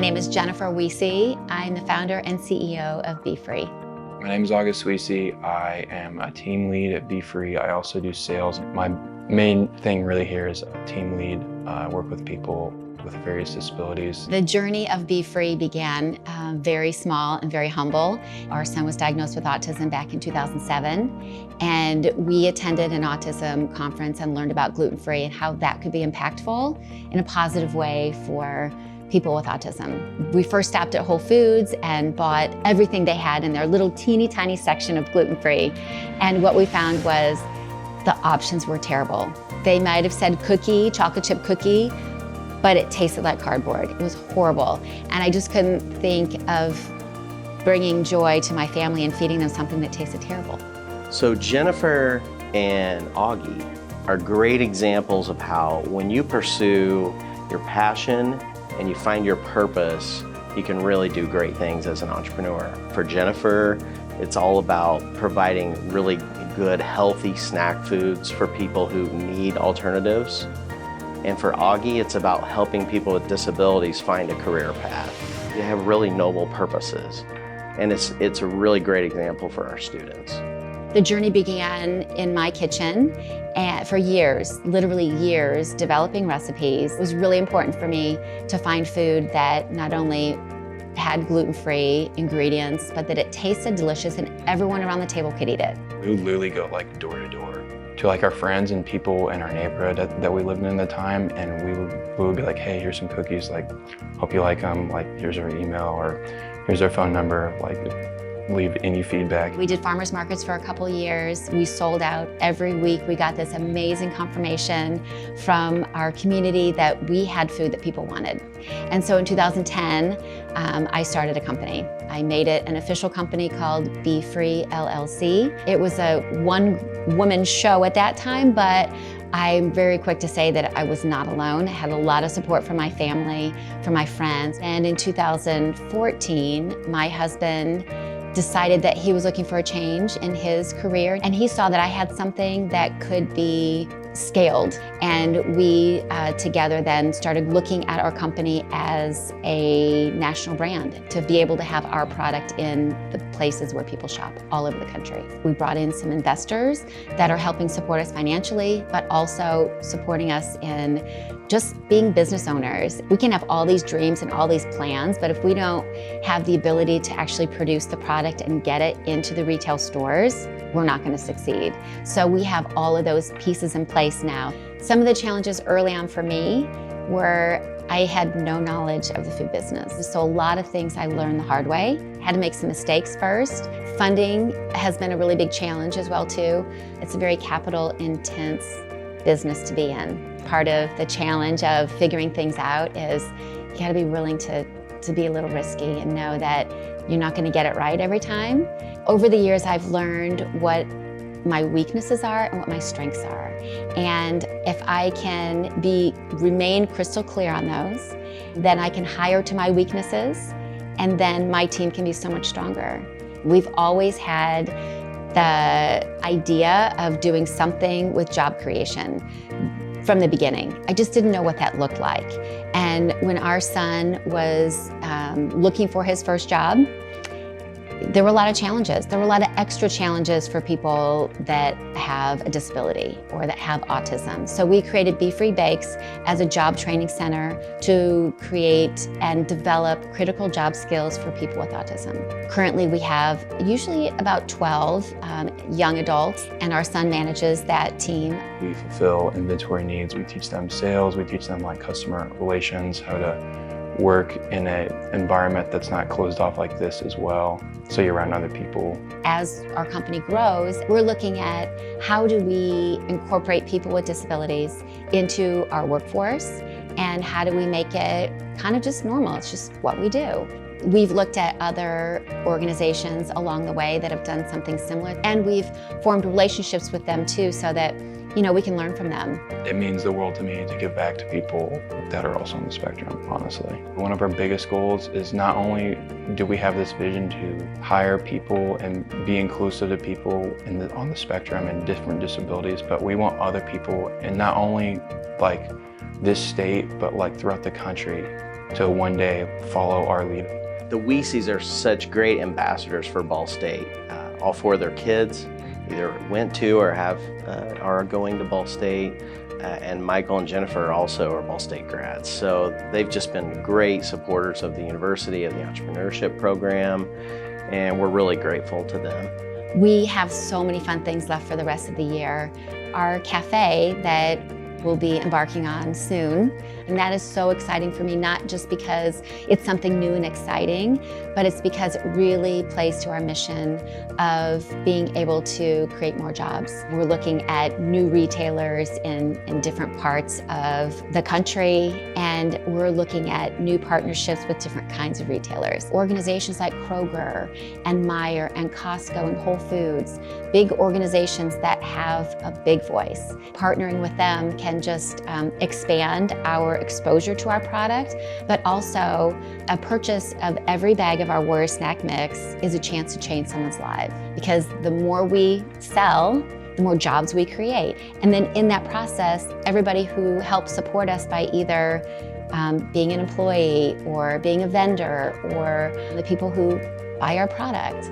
name is Jennifer Wiese. I'm the founder and CEO of BeFree. My name is August Wiese. I am a team lead at BeFree. I also do sales. My main thing really here is a team lead. I work with people with various disabilities. The journey of BeFree began very small and very humble. Our son was diagnosed with autism back in 2007, and we attended an autism conference and learned about gluten-free and how that could be impactful in a positive way for people with autism. We first stopped at Whole Foods and bought everything they had in their little teeny tiny section of gluten-free. And what we found was the options were terrible. They might have said cookie, chocolate chip cookie, but it tasted like cardboard. It was horrible. And I just couldn't think of bringing joy to my family and feeding them something that tasted terrible. So Jennifer and Augie are great examples of how when you pursue your passion and you find your purpose, you can really do great things as an entrepreneur. For Jennifer, it's all about providing really good, healthy snack foods for people who need alternatives. And for Augie, it's about helping people with disabilities find a career path. They have really noble purposes. And it's a really great example for our students. The journey began in my kitchen and for years, literally years, developing recipes. It was really important for me to find food that not only had gluten-free ingredients, but that it tasted delicious and everyone around the table could eat it. We would literally go like door to door to like our friends and people in our neighborhood that we lived in at the time, and we would be like, hey, here's some cookies, like, hope you like them, like, here's our email, or here's our phone number, like, leave any feedback. We did farmers markets for a couple of years. We sold out every week. We got this amazing confirmation from our community that we had food that people wanted. And so in 2010, I started a company. I made it an official company called BeFree LLC. It was a one-woman show at that time, but I'm very quick to say that I was not alone. I had a lot of support from my family, from my friends. And in 2014, my husband decided that he was looking for a change in his career, and he saw that I had something that could be scaled. And we together then started looking at our company as a national brand to be able to have our product in the places where people shop all over the country. We brought in some investors that are helping support us financially, but also supporting us in just being business owners. We can have all these dreams and all these plans, but if we don't have the ability to actually produce the product and get it into the retail stores, we're not going to succeed. So we have all of those pieces in place now. Some of the challenges early on for me were I had no knowledge of the food business. So a lot of things I learned the hard way. Had to make some mistakes first. Funding has been a really big challenge as well too. It's a very capital intense business to be in. Part of the challenge of figuring things out is you got to be willing to be a little risky and know that you're not going to get it right every time. Over the years, I've learned what my weaknesses are and what my strengths are. And if I can remain crystal clear on those, then I can hire to my weaknesses, and then my team can be so much stronger. We've always had the idea of doing something with job creation from the beginning. I just didn't know what that looked like. And when our son was looking for his first job, there were a lot of challenges. There were a lot of extra challenges for people that have a disability or that have autism. So we created BeFree Bakes as a job training center to create and develop critical job skills for people with autism. Currently, we have usually about 12 young adults, and our son manages that team. We fulfill inventory needs. We teach them sales. We teach them like customer relations, how to work in an environment that's not closed off like this as well, so you're around other people. As our company grows, we're looking at how do we incorporate people with disabilities into our workforce, and how do we make it kind of just normal. It's just what we do. We've looked at other organizations along the way that have done something similar, and we've formed relationships with them too, so that we can learn from them. It means the world to me to give back to people that are also on the spectrum, honestly. One of our biggest goals is not only do we have this vision to hire people and be inclusive to people on the spectrum and different disabilities, but we want other people, and not only like this state, but like throughout the country, to one day follow our lead. The Weeseys are such great ambassadors for Ball State. All 4 of their kids either went to or are going to Ball State, and Michael and Jennifer also are Ball State grads. So they've just been great supporters of the university, of the entrepreneurship program, and we're really grateful to them. We have so many fun things left for the rest of the year. Our cafe that we'll be embarking on soon, and that is so exciting for me, not just because it's something new and exciting, but it's because it really plays to our mission of being able to create more jobs. We're looking at new retailers in different parts of the country, and we're looking at new partnerships with different kinds of retailers. Organizations like Kroger and Meijer and Costco and Whole Foods, big organizations that have a big voice. Partnering with them can just expand our exposure to our product, but also a purchase of every bag of our Warrior Snack Mix is a chance to change someone's life, because the more we sell, the more jobs we create. And then in that process, everybody who helps support us by either being an employee or being a vendor, or the people who buy our product,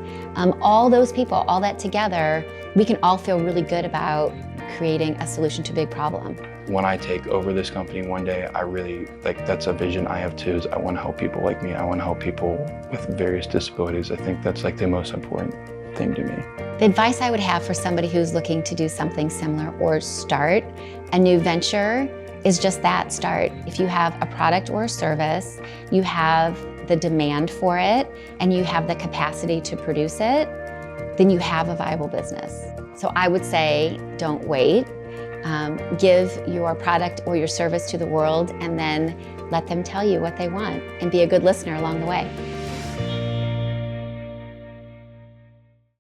all those people, all that together, we can all feel really good about creating a solution to a big problem. When I take over this company one day, I really, that's a vision I have too, is I want to help people like me. I want to help people with various disabilities. I think that's the most important thing to me. The advice I would have for somebody who's looking to do something similar or start a new venture is just that, start. If you have a product or a service, you have the demand for it, and you have the capacity to produce it, then you have a viable business. So I would say, don't wait. Give your product or your service to the world, and then let them tell you what they want, and be a good listener along the way.